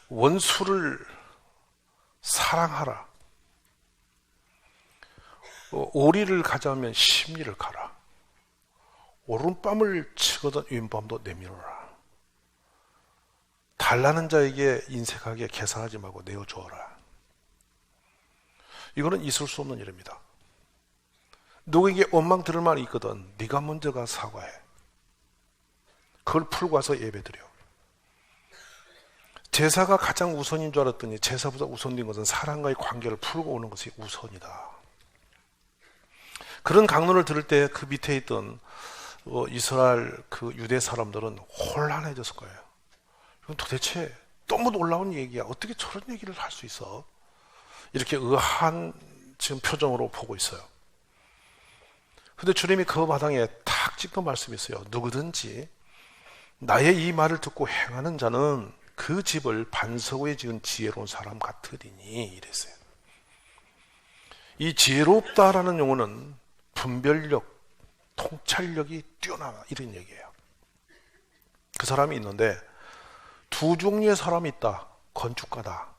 원수를 사랑하라. 오리를 가자면 심리를 가라. 오른밤을 치거든 왼밤도 내밀어라. 달라는 자에게 인색하게 계산하지 말고 내어주어라. 이거는 있을 수 없는 일입니다. 누구에게 원망 들을 말이 있거든 네가 먼저 가 사과해. 그걸 풀고 와서 예배드려. 제사가 가장 우선인 줄 알았더니 제사보다 우선인 것은 사람과의 관계를 풀고 오는 것이 우선이다. 그런 강론을 들을 때 그 밑에 있던 이스라엘 그 유대 사람들은 혼란해졌을 거예요. 이건 도대체 너무 놀라운 얘기야. 어떻게 저런 얘기를 할 수 있어? 이렇게 의아한 지금 표정으로 보고 있어요. 근데 주님이 그 마당에 탁 짚은 말씀이 있어요. 누구든지 나의 이 말을 듣고 행하는 자는 그 집을 반석 위에 지은 지혜로운 사람 같으리니 이랬어요. 이 지혜롭다라는 용어는 분별력, 통찰력이 뛰어나다 이런 얘기예요. 그 사람이 있는데 두 종류의 사람이 있다. 건축가다.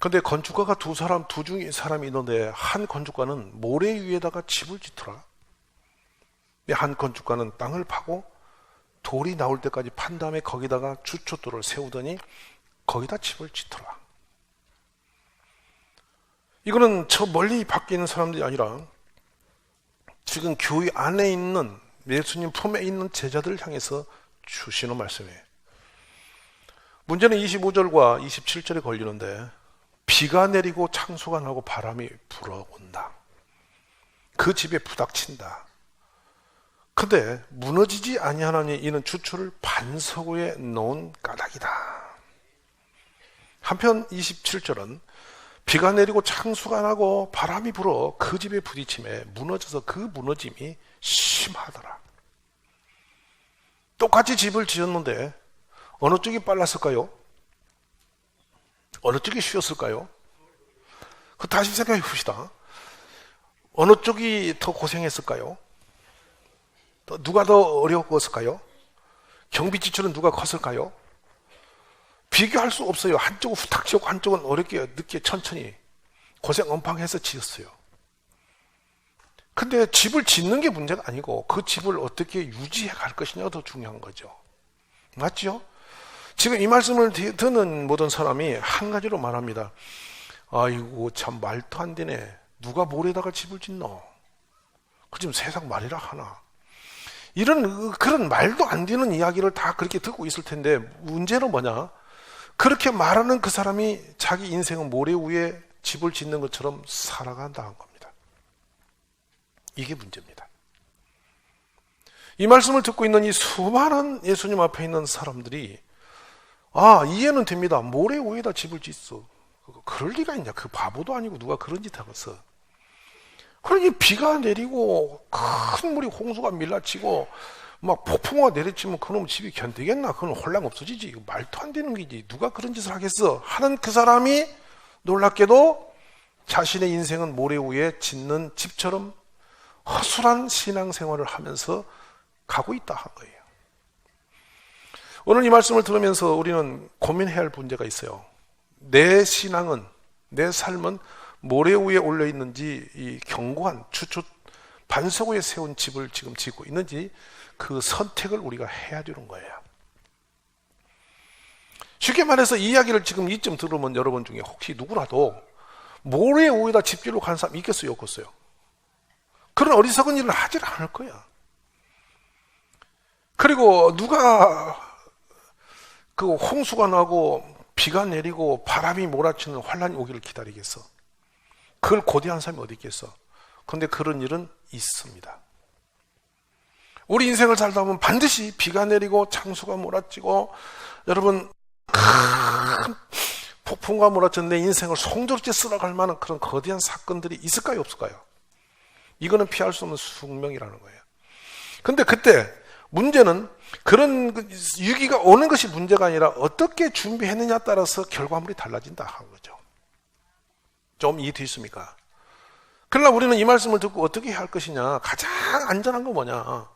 근데 건축가가 두 종류의 사람이 있는데 한 건축가는 모래 위에다가 집을 짓더라. 한 건축가는 땅을 파고 돌이 나올 때까지 판 다음에 거기다가 주춧돌을 세우더니 거기다 집을 짓더라. 이거는 저 멀리 밖에 있는 사람들이 아니라 지금 교회 안에 있는 예수님 품에 있는 제자들을 향해서 주시는 말씀이에요. 문제는 25절과 27절에 걸리는데 비가 내리고 창수가 나고 바람이 불어온다. 그 집에 부닥친다. 근데 무너지지 아니하나니 이는 주초를 반석 위에 놓은 까닭이다. 한편 27절은 비가 내리고 창수가 나고 바람이 불어 그 집에 부딪힘에 무너져서 그 무너짐이 심하더라. 똑같이 집을 지었는데 어느 쪽이 빨랐을까요? 어느 쪽이 쉬웠을까요? 다시 생각해 봅시다. 어느 쪽이 더 고생했을까요? 누가 더 어려웠을까요? 경비 지출은 누가 컸을까요? 비교할 수 없어요. 한쪽은 후딱 지었고 한쪽은 어렵게 늦게 천천히 고생 엄팡해서 지었어요. 근데 집을 짓는 게 문제가 아니고 그 집을 어떻게 유지해 갈 것이냐가 더 중요한 거죠. 맞죠? 지금 이 말씀을 듣는 모든 사람이 한 가지로 말합니다. 아이고 참 말도 안 되네. 누가 모래다가 집을 짓노? 그 지금 세상 말이라 하나. 그런 말도 안 되는 이야기를 다 그렇게 듣고 있을 텐데 문제는 뭐냐? 그렇게 말하는 그 사람이 자기 인생은 모래 위에 집을 짓는 것처럼 살아간다는 겁니다. 이게 문제입니다. 이 말씀을 듣고 있는 이 수많은 예수님 앞에 있는 사람들이 이해는 됩니다. 모래 위에다 집을 짓어. 그럴 리가 있냐? 그 바보도 아니고 누가 그런 짓 하겠어. 그러니 비가 내리고 큰 물이 홍수가 밀라치고 막 폭풍우가 내리치면 그놈 집이 견디겠나? 그건 홀랑 없어지지. 이거 말도 안 되는 거지. 누가 그런 짓을 하겠어? 하는 그 사람이 놀랍게도 자신의 인생은 모래 위에 짓는 집처럼 허술한 신앙생활을 하면서 가고 있다 한 거예요. 오늘 이 말씀을 들으면서 우리는 고민해야 할 문제가 있어요. 내 신앙은, 내 삶은 모래 위에 올려 있는지 이 견고한 주초 반석 위에 세운 집을 지금 짓고 있는지 그 선택을 우리가 해야 되는 거예요. 쉽게 말해서 이 이야기를 지금 이쯤 들으면 여러분 중에 혹시 누구라도 모래 위에다 집 지으러 간 사람 있겠어요? 없겠어요? 그런 어리석은 일을 하질 않을 거야. 그리고 누가 그 홍수가 나고 비가 내리고 바람이 몰아치는 환란이 오기를 기다리겠어? 그걸 고대한 사람이 어디 있겠어? 그런데 그런 일은 있습니다. 우리 인생을 살다 보면 반드시 비가 내리고 창수가 몰아치고 여러분 큰 폭풍과 몰아쳐 내 인생을 송두리째 쓸어갈 만한 그런 거대한 사건들이 있을까요? 없을까요? 이거는 피할 수 없는 숙명이라는 거예요. 근데 그때 문제는 그런 위기가 오는 것이 문제가 아니라 어떻게 준비했느냐에 따라서 결과물이 달라진다 하는 거죠. 좀 이해되십니까? 그러나 우리는 이 말씀을 듣고 어떻게 해야 할 것이냐? 가장 안전한 건 뭐냐?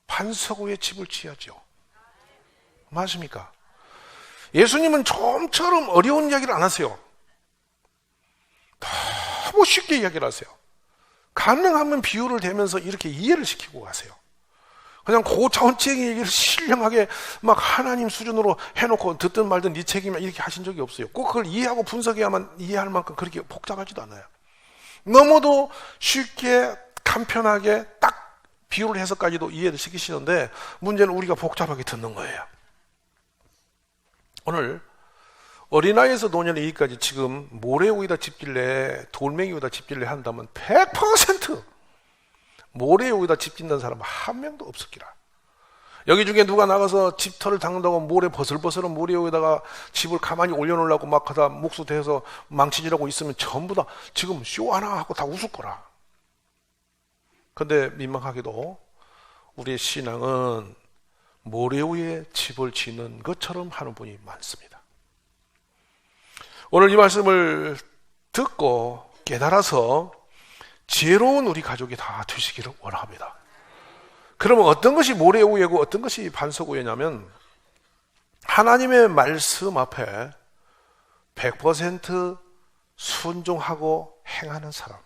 반석 위에 집을 지어야죠. 맞습니까? 예수님은 좀처럼 어려운 이야기를 안 하세요. 너무 쉽게 이야기를 하세요. 가능하면 비유를 대면서 이렇게 이해를 시키고 가세요. 그냥 고차원적인 얘기를 신령하게 막 하나님 수준으로 해놓고 듣든 말든 네 책임이야 이렇게 하신 적이 없어요. 꼭 그걸 이해하고 분석해야만 이해할 만큼 그렇게 복잡하지도 않아요. 너무도 쉽게 간편하게 딱 비유를 해서까지도 이해를 시키시는데 문제는 우리가 복잡하게 듣는 거예요. 오늘 어린아이에서 노년의 이기까지 지금 모래 위에다 집질래 돌멩이 위에다 집질래 한다면 100% 모래 위에다 집 짓는 사람 한 명도 없었기라. 여기 중에 누가 나가서 집터를 닦는다고 모래 버슬버슬한 모래 위에다가 집을 가만히 올려놓으려고 막 하다 목수 대서 망치질하고 있으면 전부 다 지금 쇼 하나 하고 다 웃을 거라. 근데 민망하게도 우리의 신앙은 모래 위에 집을 짓는 것처럼 하는 분이 많습니다. 오늘 이 말씀을 듣고 깨달아서 지혜로운 우리 가족이 다 되시기를 원합니다. 그러면 어떤 것이 모래 위에고 어떤 것이 반석 위에냐면 하나님의 말씀 앞에 100% 순종하고 행하는 사람.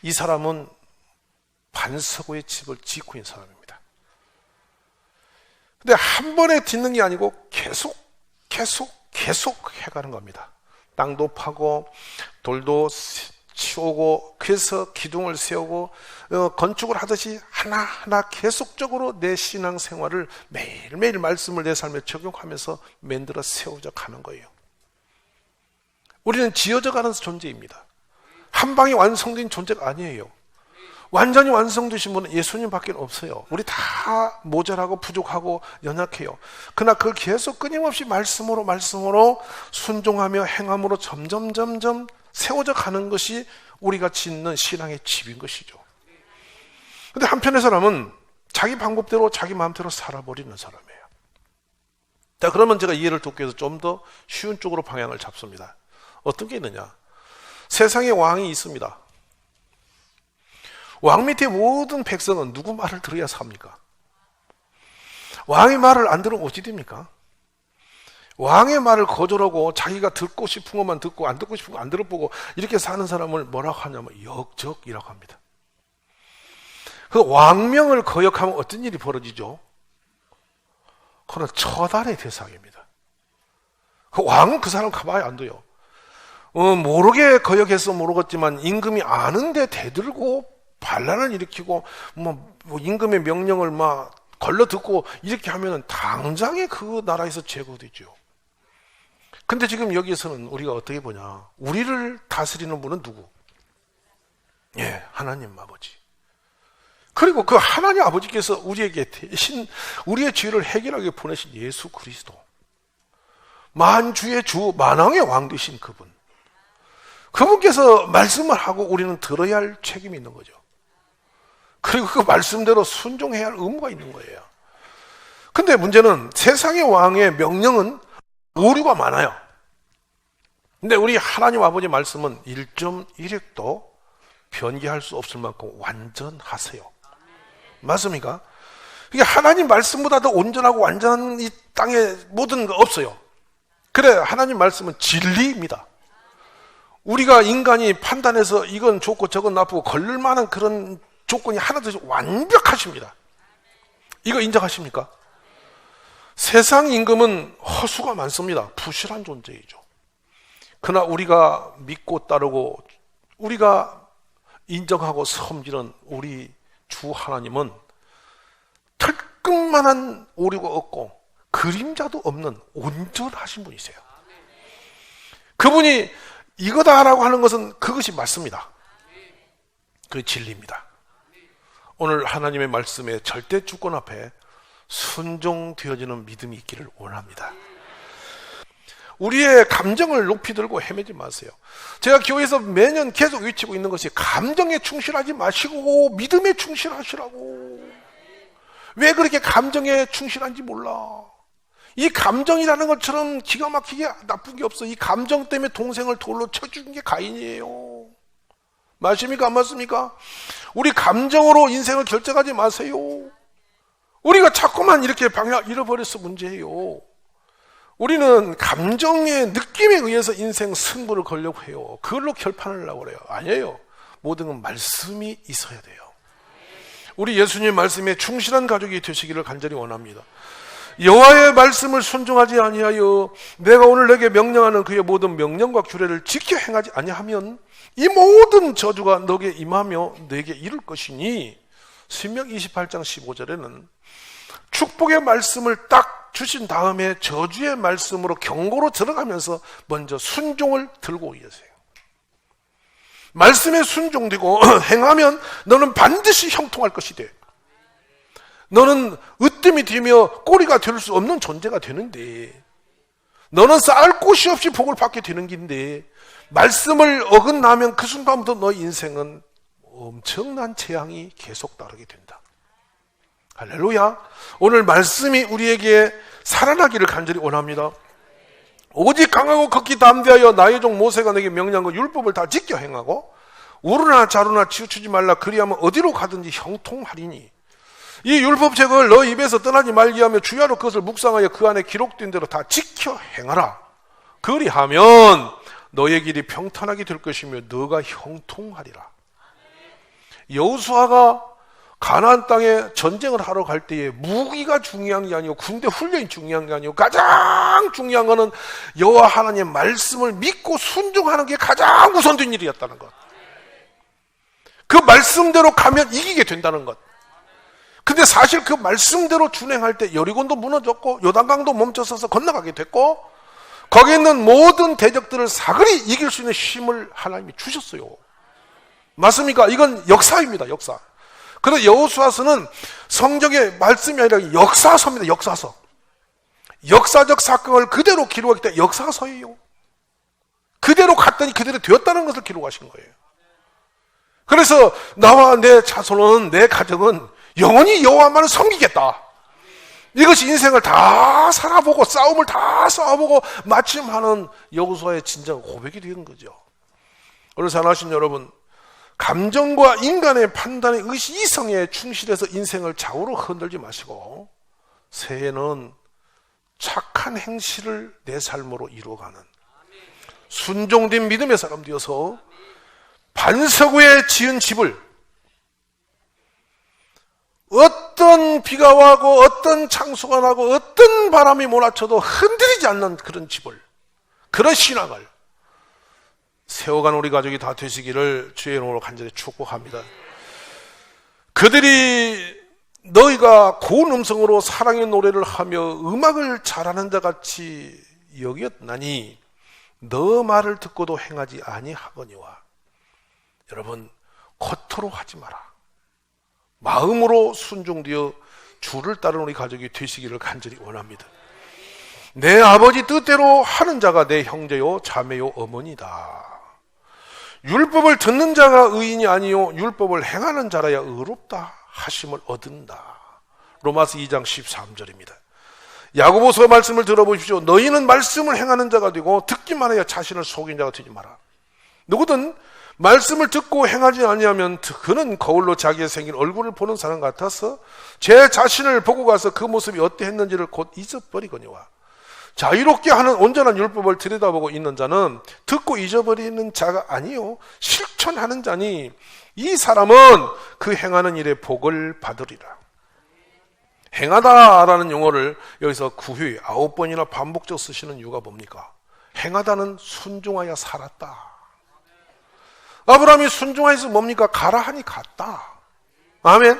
이 사람은 반석 위에 집을 짓고 있는 사람입니다. 근데 한 번에 짓는 게 아니고 계속 해가는 겁니다. 땅도 파고 돌도 치우고 그래서 기둥을 세우고 건축을 하듯이 하나하나 계속적으로 내 신앙생활을 매일매일 말씀을 내 삶에 적용하면서 만들어 세워져 가는 거예요. 우리는 지어져 가는 존재입니다. 한 방에 완성된 존재가 아니에요. 완전히 완성되신 분은 예수님밖에 없어요. 우리 다 모자라고 부족하고 연약해요. 그러나 그걸 계속 끊임없이 말씀으로 순종하며 행함으로 점점 세워져 가는 것이 우리가 짓는 신앙의 집인 것이죠. 근데 한편의 사람은 자기 방법대로 자기 마음대로 살아버리는 사람이에요. 자, 그러면 제가 이해를 돕기 위해서 좀 더 쉬운 쪽으로 방향을 잡습니다. 어떤 게 있느냐? 세상에 왕이 있습니다. 왕 밑에 모든 백성은 누구 말을 들어야 삽니까? 왕의 말을 안 들으면 어찌 됩니까? 왕의 말을 거절하고 자기가 듣고 싶은 것만 듣고 안 듣고 싶은 거 안 들어보고 이렇게 사는 사람을 뭐라고 하냐면 역적이라고 합니다. 그 왕명을 거역하면 어떤 일이 벌어지죠? 그건 처단의 대상입니다. 그 왕은 그 사람 가만히 안 둬요. 모르게 거역해서 모르겠지만 임금이 아는데 대들고 반란을 일으키고 뭐 임금의 명령을 막 걸러 듣고 이렇게 하면 당장에 그 나라에서 제거되죠. 근데 지금 여기에서는 우리가 어떻게 보냐? 우리를 다스리는 분은 누구? 예, 하나님 아버지. 그리고 그 하나님 아버지께서 우리에게 대신 우리의 죄를 해결하게 보내신 예수 그리스도. 만주의 주, 만왕의 왕 되신 그분. 그분께서 말씀을 하고 우리는 들어야 할 책임이 있는 거죠. 그리고 그 말씀대로 순종해야 할 의무가 있는 거예요. 근데 문제는 세상의 왕의 명령은 오류가 많아요. 근데 우리 하나님 아버지 말씀은 1.1획도 변개할 수 없을 만큼 완전하세요. 맞습니까? 그러니까 하나님 말씀보다 더 온전하고 완전한 이 땅에 모든 거 없어요. 그래, 하나님 말씀은 진리입니다. 우리가 인간이 판단해서 이건 좋고 저건 나쁘고 걸릴 만한 그런 조건이 하나도 없이 완벽하십니다. 이거 인정하십니까? 세상 임금은 허수가 많습니다. 부실한 존재이죠. 그러나 우리가 믿고 따르고 우리가 인정하고 섬기는 우리 주 하나님은 털끝만한 오류가 없고 그림자도 없는 온전하신 분이세요. 그분이 이거다라고 하는 것은 그것이 맞습니다. 그게 진리입니다. 오늘 하나님의 말씀에 절대 주권 앞에 순종되어지는 믿음이 있기를 원합니다. 우리의 감정을 높이 들고 헤매지 마세요. 제가 교회에서 매년 계속 외치고 있는 것이 감정에 충실하지 마시고 믿음에 충실하시라고. 왜 그렇게 감정에 충실한지 몰라. 이 감정이라는 것처럼 기가 막히게 나쁜 게 없어. 이 감정 때문에 동생을 돌로 쳐 죽인 게 가인이에요. 맞습니까? 안 맞습니까? 우리 감정으로 인생을 결정하지 마세요. 우리가 자꾸만 이렇게 방향 잃어버려서 문제예요. 우리는 감정의 느낌에 의해서 인생 승부를 걸려고 해요. 그걸로 결판을 내려고 그래요. 아니에요. 모든 건 말씀이 있어야 돼요. 우리 예수님 말씀에 충실한 가족이 되시기를 간절히 원합니다. 여호와의 말씀을 순종하지 아니하여 내가 오늘 내게 명령하는 그의 모든 명령과 규례를 지켜 행하지 아니하면 이 모든 저주가 너에게 임하며 너에게 이룰 것이니, 신명 28장 15절에는 축복의 말씀을 딱 주신 다음에 저주의 말씀으로 경고로 들어가면서 먼저 순종을 들고 계세요. 말씀에 순종되고 행하면 너는 반드시 형통할 것이 돼. 너는 으뜸이 되며 꼬리가 될 수 없는 존재가 되는데, 너는 쌓을 곳이 없이 복을 받게 되는 긴데, 말씀을 어긋나면 그 순간부터 너의 인생은 엄청난 재앙이 계속 따르게 된다. 할렐루야. 오늘 말씀이 우리에게 살아나기를 간절히 원합니다. 오직 강하고 극히 담대하여 나의 종 모세가 내게 명령한 그 율법을 다 지켜 행하고 우르나 자루나 치우치지 말라. 그리하면 어디로 가든지 형통하리니, 이 율법책을 너 입에서 떠나지 말게 하며 주야로 그것을 묵상하여 그 안에 기록된 대로 다 지켜 행하라. 그리하면 너의 길이 평탄하게 될 것이며 너가 형통하리라. 여호수아가 가나안 땅에 전쟁을 하러 갈 때에 무기가 중요한 게 아니고 군대 훈련이 중요한 게 아니고 가장 중요한 것은 여호와 하나님의 말씀을 믿고 순종하는 게 가장 우선된 일이었다는 것. 그 말씀대로 가면 이기게 된다는 것. 근데 사실 그 말씀대로 준행할 때 여리곤도 무너졌고 요단강도 멈춰서서 건너가게 됐고 거기에 있는 모든 대적들을 사그리 이길 수 있는 힘을 하나님이 주셨어요. 맞습니까? 이건 역사입니다. 역사. 그래서 여호수아서는 성경의 말씀이 아니라 역사서입니다. 역사서. 역사적 사건을 그대로 기록하기 때문에 역사서예요. 그대로 갔더니 그대로 되었다는 것을 기록하신 거예요. 그래서 나와 내 자손은, 내 가정은 영원히 여호와만을 섬기겠다. 이것이 인생을 다 살아보고 싸움을 다 싸워보고 마침 하는 여호수아의 진정 고백이 된 거죠. 오늘 사랑하신 여러분, 감정과 인간의 판단의 이성에 충실해서 인생을 좌우로 흔들지 마시고 새해는 착한 행실을 내 삶으로 이루어가는 순종된 믿음의 사람 되어서 반석 위에 지은 집을 어떤 비가 와고 어떤 창수가 나고 어떤 바람이 몰아쳐도 흔들리지 않는 그런 집을, 그런 신앙을 세워간 우리 가족이 다 되시기를 주의 이름으로 간절히 축복합니다. 그들이 너희가 고운 음성으로 사랑의 노래를 하며 음악을 잘하는 자 같이 여겼나니 너 말을 듣고도 행하지 아니하거니와. 여러분, 겉으로 하지 마라. 마음으로 순종되어 주를 따르는 우리 가족이 되시기를 간절히 원합니다. 내 아버지 뜻대로 하는 자가 내 형제요 자매요 어머니다. 율법을 듣는 자가 의인이 아니요 율법을 행하는 자라야 의롭다 하심을 얻는다. 로마서 2장 13절입니다. 야고보서 말씀을 들어보십시오. 너희는 말씀을 행하는 자가 되고 듣기만 해야 자신을 속인 자가 되지 마라. 누구든 말씀을 듣고 행하지 아니하면 그는 거울로 자기의 생긴 얼굴을 보는 사람 같아서 제 자신을 보고 가서 그 모습이 어떠했는지를 곧 잊어버리거니와. 자유롭게 하는 온전한 율법을 들여다보고 있는 자는 듣고 잊어버리는 자가 아니요 실천하는 자니 이 사람은 그 행하는 일에 복을 받으리라. 행하다라는 용어를 여기서 9회 9번이나 반복적으로 쓰시는 이유가 뭡니까? 행하다는 순종하여 살았다. 아브라함이 순종해서 뭡니까? 가라 하니 갔다. 아멘.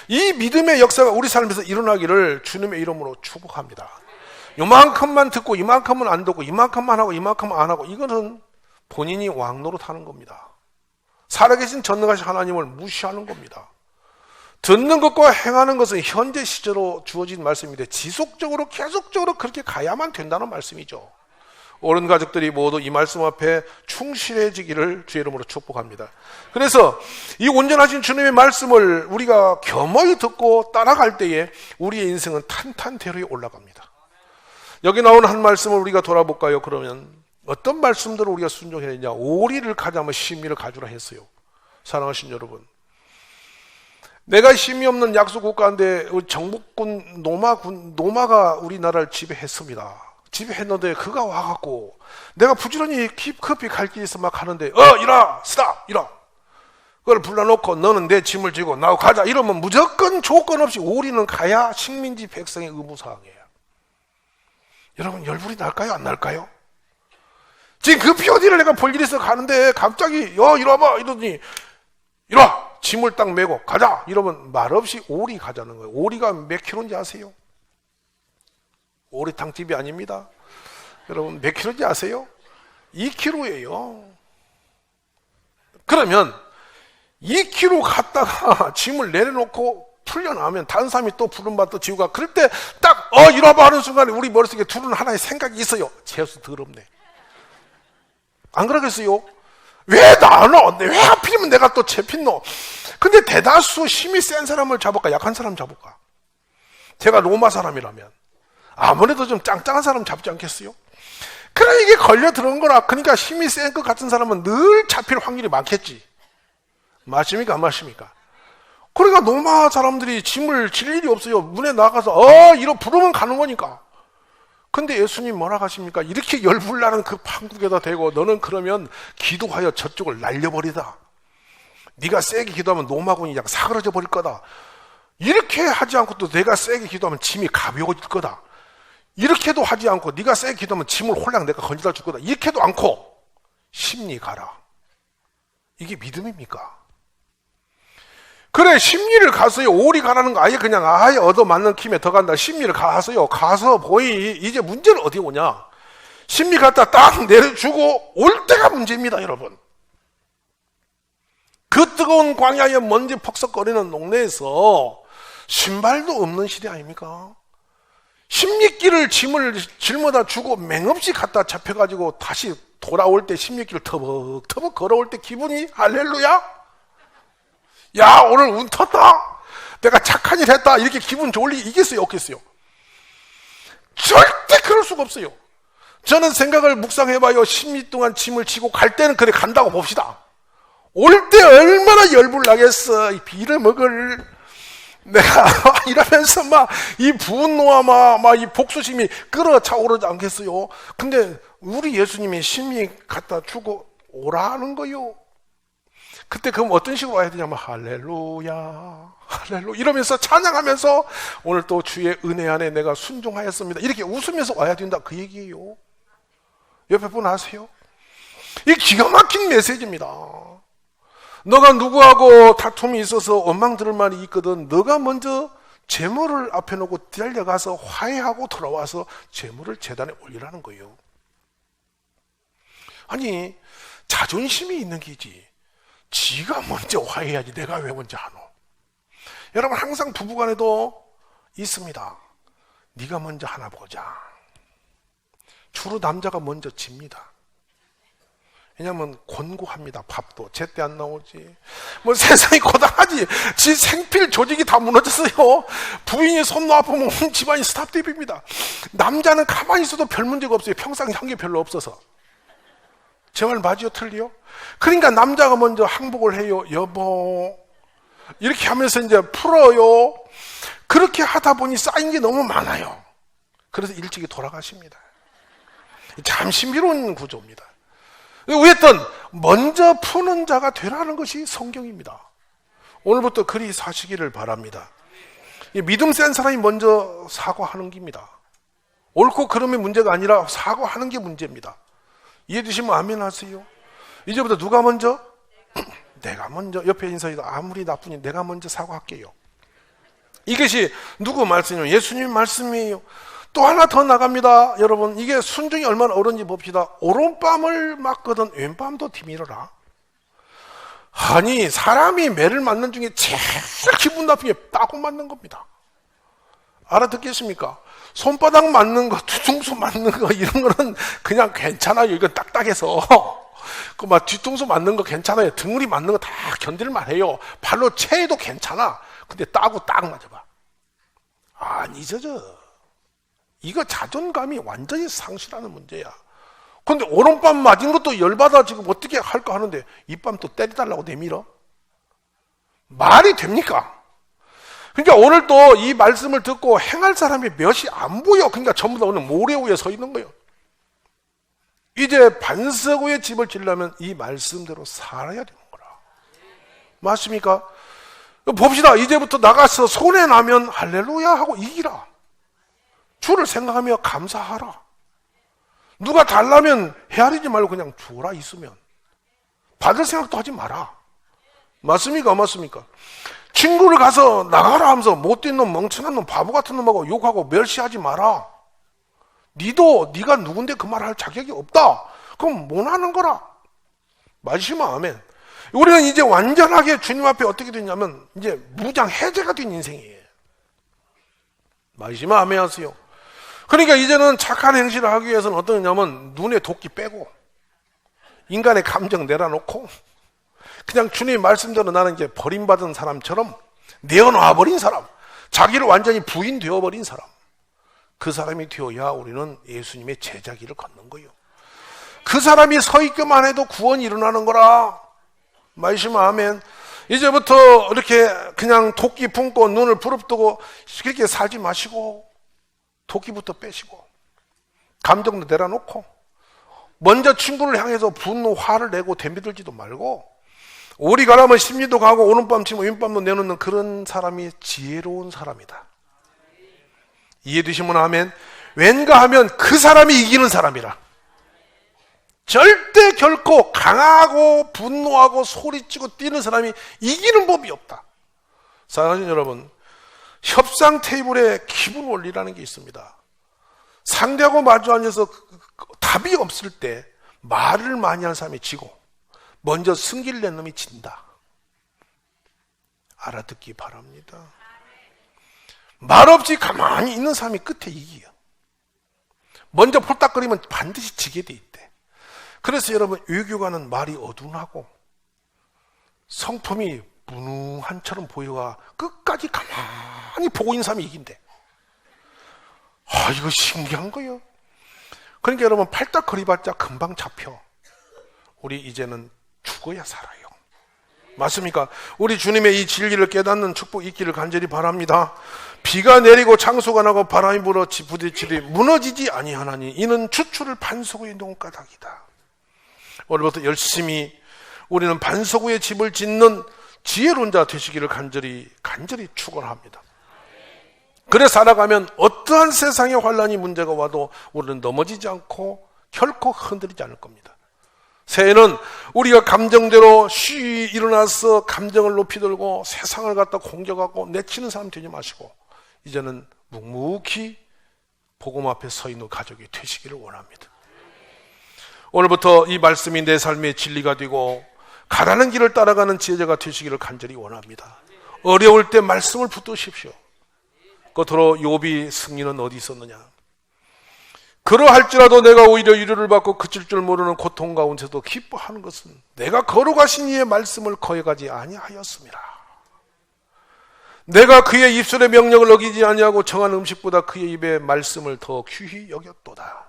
이 믿음의 역사가 우리 삶에서 일어나기를 주님의 이름으로 축복합니다. 이만큼만 듣고 이만큼은 안 듣고 이만큼만 하고 이만큼은 안 하고, 이거는 본인이 왕노릇하는 겁니다. 살아계신 전능하신 하나님을 무시하는 겁니다. 듣는 것과 행하는 것은 현재 시제로 주어진 말씀인데 지속적으로 계속적으로 그렇게 가야만 된다는 말씀이죠. 옳은 가족들이 모두 이 말씀 앞에 충실해지기를 주의 이름으로 축복합니다. 그래서 이 온전하신 주님의 말씀을 우리가 겸허히 듣고 따라갈 때에 우리의 인생은 탄탄대로에 올라갑니다. 여기 나온 한 말씀을 우리가 돌아볼까요? 그러면 어떤 말씀들을 우리가 순종해야 되냐? 오리를 가자면 심의를 가주라 했어요. 사랑하신 여러분, 내가 힘이 없는 약소 국가인데 정복군 노마가 우리나라를 지배했습니다. 집에 했는데 그가 와갖고 내가 부지런히 커피 갈 길에 있어 막 하는데 일어 스탑 일어 그걸 불러놓고 너는 내 짐을 지고 나하고 가자 이러면 무조건 조건 없이 오리는 가야 식민지 백성의 의무사항이에요. 여러분 열불이 날까요 안 날까요? 지금 그 POD를 내가 볼 일이 있어 가는데 갑자기 이리 와봐 이러더니 이리 와 짐을 딱 메고 가자 이러면 말없이 오리 가자는 거예요. 오리가 몇 킬로인지 아세요? 오리탕집이 아닙니다. 여러분 몇 킬로인지 아세요? 2킬로예요. 그러면 2킬로 갔다가 짐을 내려놓고 풀려나면 다른 사람이 또 부름받아 지우가 그럴 때 딱 이리 와봐 하는 순간에 우리 머릿속에 두는 하나의 생각이 있어요. 재수 더럽네. 안 그러겠어요? 왜 나노? 왜 하필이면 내가 또 잡힌노? 근데 대다수 힘이 센 사람을 잡을까? 약한 사람 잡을까? 제가 로마 사람이라면 아무래도 좀 짱짱한 사람 잡지 않겠어요? 그래 이게 걸려 들어온 거라. 그러니까 힘이 센 것 같은 사람은 늘 잡힐 확률이 많겠지. 맞습니까? 안 맞습니까? 그러니까 로마 사람들이 짐을 질 일이 없어요. 문에 나가서 이러 부르면 가는 거니까. 근데 예수님 뭐라 하십니까? 이렇게 열불나는 그 판국에다 대고 너는 그러면 기도하여 저쪽을 날려버리다. 네가 세게 기도하면 로마군이 약 사그러져 버릴 거다. 이렇게 하지 않고 또 내가 세게 기도하면 짐이 가벼워질 거다. 이렇게도 하지 않고 네가 세게 기도하면 짐을 홀랑 내가 건져다 줄 거다. 이렇게도 않고 심리 가라. 이게 믿음입니까? 그래 심리를 가서요. 오리 가라는 거 아예 그냥 얻어맞는 김에 더 간다. 심리를 가서요. 가서 이제 문제는 어디 오냐. 심리 갖다 딱 내려주고 올 때가 문제입니다. 여러분. 그 뜨거운 광야에 먼지 퍽석거리는 동네에서 신발도 없는 시대 아닙니까? 십리길을 짐을 짊어다 주고 맹없이 갖다 잡혀가지고 다시 돌아올 때 십리길을 터벅터벅 걸어올 때 기분이 할렐루야? 야 오늘 운 텄다. 내가 착한 일 했다. 이렇게 기분 좋을 리 있겠어요? 없겠어요? 절대 그럴 수가 없어요. 저는 생각을 묵상해봐요. 10리 동안 짐을 지고 갈 때는 그래 간다고 봅시다. 올 때 얼마나 열불 나겠어. 이 비를 먹을 내가 이러면서 막 이 분노와 막 이 복수심이 끌어차오르지 않겠어요? 근데 우리 예수님이 심리 갖다 주고 오라는 거요. 그때 그럼 어떤 식으로 와야 되냐면 할렐루야 할렐루야 이러면서 찬양하면서 오늘 또 주의 은혜 안에 내가 순종하였습니다. 이렇게 웃으면서 와야 된다 그 얘기예요. 옆에 분 아세요? 이 기가 막힌 메시지입니다. 너가 누구하고 다툼이 있어서 원망 들을 말이 있거든 너가 먼저 제물을 앞에 놓고 달려가서 화해하고 돌아와서 제물을 제단에 올리라는 거예요. 아니 자존심이 있는 게지 지가 먼저 화해해야지 내가 왜 먼저 하노. 여러분 항상 부부간에도 있습니다. 네가 먼저 하나 보자. 주로 남자가 먼저 집니다. 왜냐하면 곤고합니다. 밥도 제때 안 나오지. 뭐 세상이 고단하지. 지 생필 조직이 다 무너졌어요. 부인이 손 놓아보면 온 집안이 스탑됩입니다. 남자는 가만히 있어도 별 문제가 없어요. 평상 향기 별로 없어서. 제 말 맞이요 틀리요? 그러니까 남자가 먼저 항복을 해요. 여보 이렇게 하면서 이제 풀어요. 그렇게 하다 보니 쌓인 게 너무 많아요. 그래서 일찍이 돌아가십니다. 참 신비로운 구조입니다. 어쨌든 먼저 푸는 자가 되라는 것이 성경입니다. 오늘부터 그리 사시기를 바랍니다. 믿음 센 사람이 먼저 사과하는 겁니다. 옳고 그름의 문제가 아니라 사과하는 게 문제입니다. 이해되시면 아멘 하세요. 이제부터 누가 먼저? 내가 먼저. 옆에 인사해도 아무리 나쁘니 내가 먼저 사과할게요. 이것이 누구 말씀이냐면 예수님 말씀이에요. 또 하나 더 나갑니다. 여러분 이게 순종이 얼마나 어려운지 봅시다. 오른밤을 맞거든 왼밤도 뒤밀어라. 아니 사람이 매를 맞는 중에 제일 기분 나쁜 게 따고 맞는 겁니다. 알아듣겠습니까? 손바닥 맞는 거, 뒤통수 맞는 거 이런 거는 그냥 괜찮아요. 이건 딱딱해서. 그 막 뒤통수 맞는 거 괜찮아요. 등우리 맞는 거 다 견딜만 해요. 발로 채도 괜찮아. 근데 따고 딱 맞아봐. 아니죠. 이거 자존감이 완전히 상실하는 문제야. 근데 오른밤 맞은 것도 열받아 지금 어떻게 할까 하는데 이 밤 또 때려달라고 내밀어? 말이 됩니까? 그러니까 오늘 또 이 말씀을 듣고 행할 사람이 몇이 안 보여. 그러니까 전부 다 오늘 모래 위에 서 있는 거예요. 이제 반석 위에 집을 지으려면 이 말씀대로 살아야 되는 거라. 맞습니까? 봅시다. 이제부터 나가서 손해나면 할렐루야 하고 이기라. 주를 생각하며 감사하라. 누가 달라면 헤아리지 말고 그냥 주라. 있으면 받을 생각도 하지 마라. 맞습니까? 맞습니까? 친구를 가서 나가라 하면서 못된 놈, 멍청한 놈, 바보 같은 놈하고 욕하고 멸시하지 마라. 니도 네가 누군데 그 말을 할 자격이 없다. 그럼 못 하는 거라. 맞으시면 아멘. 우리는 이제 완전하게 주님 앞에 어떻게 됐냐면 이제 무장 해제가 된 인생이에요. 맞으시면 아멘 하세요. 그러니까 이제는 착한 행실을 하기 위해서는 어떤 거냐면 눈에 도끼 빼고 인간의 감정 내려놓고 그냥 주님 말씀대로 나는 이제 버림받은 사람처럼 내어놔버린 사람, 자기를 완전히 부인되어버린 사람, 그 사람이 되어야 우리는 예수님의 제자기를 걷는 거예요. 그 사람이 서 있기만 해도 구원이 일어나는 거라. 말씀 아멘. 이제부터 이렇게 그냥 도끼 품고 눈을 부릅뜨고 그렇게 살지 마시고 도끼부터 빼시고 감정도 내려놓고 먼저 친구를 향해서 분노, 화를 내고 덤비들지도 말고 오리 가라면 심리도 가고 오른밤 치면 왼밤도 내놓는 그런 사람이 지혜로운 사람이다. 이해되시면 아멘. 왠가 하면 그 사람이 이기는 사람이라. 절대 결코 강하고 분노하고 소리치고 뛰는 사람이 이기는 법이 없다. 사랑하는 여러분, 협상 테이블에 기분 원리라는 게 있습니다. 상대하고 마주 앉아서 답이 없을 때 말을 많이 하는 사람이 지고 먼저 승기를 낸 놈이 진다. 알아듣기 바랍니다. 말없이 가만히 있는 사람이 끝에 이기요. 먼저 폴딱거리면 반드시 지게 돼 있대. 그래서 여러분, 외교관은 말이 어둔하고 성품이 무능한처럼 보여가 끝까지 가만히 보고 있는 사람이 이긴대. 이거 신기한 거예요. 그러니까 여러분, 팔딱거리봤자 금방 잡혀. 우리 이제는 죽어야 살아요. 맞습니까? 우리 주님의 이 진리를 깨닫는 축복 있기를 간절히 바랍니다. 비가 내리고 창수가 나고 바람이 불어 부딪히리 무너지지 아니하나니 이는 추출을 반석 위에 놓은 까닭이다. 오늘부터 열심히 우리는 반석 위에 집을 짓는 지혜로운 자 되시기를 간절히 축원합니다. 그래 살아가면 어떠한 세상의 환난이 문제가 와도 우리는 넘어지지 않고 결코 흔들리지 않을 겁니다. 새해는 우리가 감정대로 쉬 일어나서 감정을 높이 들고 세상을 갖다 공격하고 내치는 사람 되지 마시고 이제는 묵묵히 복음 앞에 서 있는 가족이 되시기를 원합니다. 오늘부터 이 말씀이 내 삶의 진리가 되고 가라는 길을 따라가는 지혜자가 되시기를 간절히 원합니다. 어려울 때 말씀을 붙드십시오. 끝으로 욥이 승리는 어디 있었느냐? 그러할지라도 내가 오히려 위로를 받고 그칠 줄 모르는 고통 가운데서도 기뻐하는 것은 내가 거룩하신 이의 말씀을 거역하지 아니하였습니다. 내가 그의 입술의 명령을 어기지 아니하고 정한 음식보다 그의 입의 말씀을 더 귀히 여겼도다.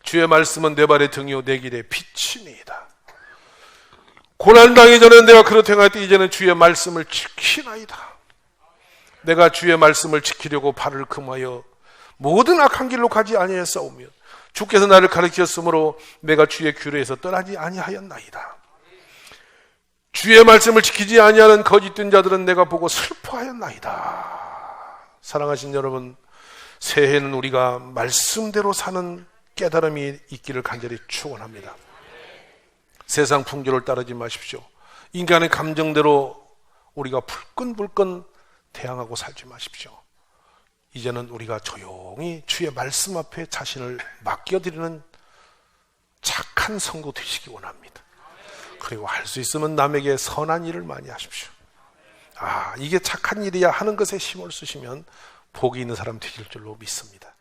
주의 말씀은 내 발의 등이요 내 길의 빛이니이다. 고난당하기 전에 내가 그렇게 행할 때 이제는 주의 말씀을 지키나이다. 내가 주의 말씀을 지키려고 발을 금하여 모든 악한 길로 가지 아니하였사오며 주께서 나를 가르치셨으므로 내가 주의 규례에서 떠나지 아니하였나이다. 주의 말씀을 지키지 아니하는 거짓된 자들은 내가 보고 슬퍼하였나이다. 사랑하신 여러분, 새해에는 우리가 말씀대로 사는 깨달음이 있기를 간절히 축원합니다. 세상 풍조를 따르지 마십시오. 인간의 감정대로 우리가 불끈불끈 대항하고 살지 마십시오. 이제는 우리가 조용히 주의 말씀 앞에 자신을 맡겨드리는 착한 성도 되시기 원합니다. 그리고 할 수 있으면 남에게 선한 일을 많이 하십시오. 이게 착한 일이야 하는 것에 힘을 쓰시면 복이 있는 사람 되실 줄로 믿습니다.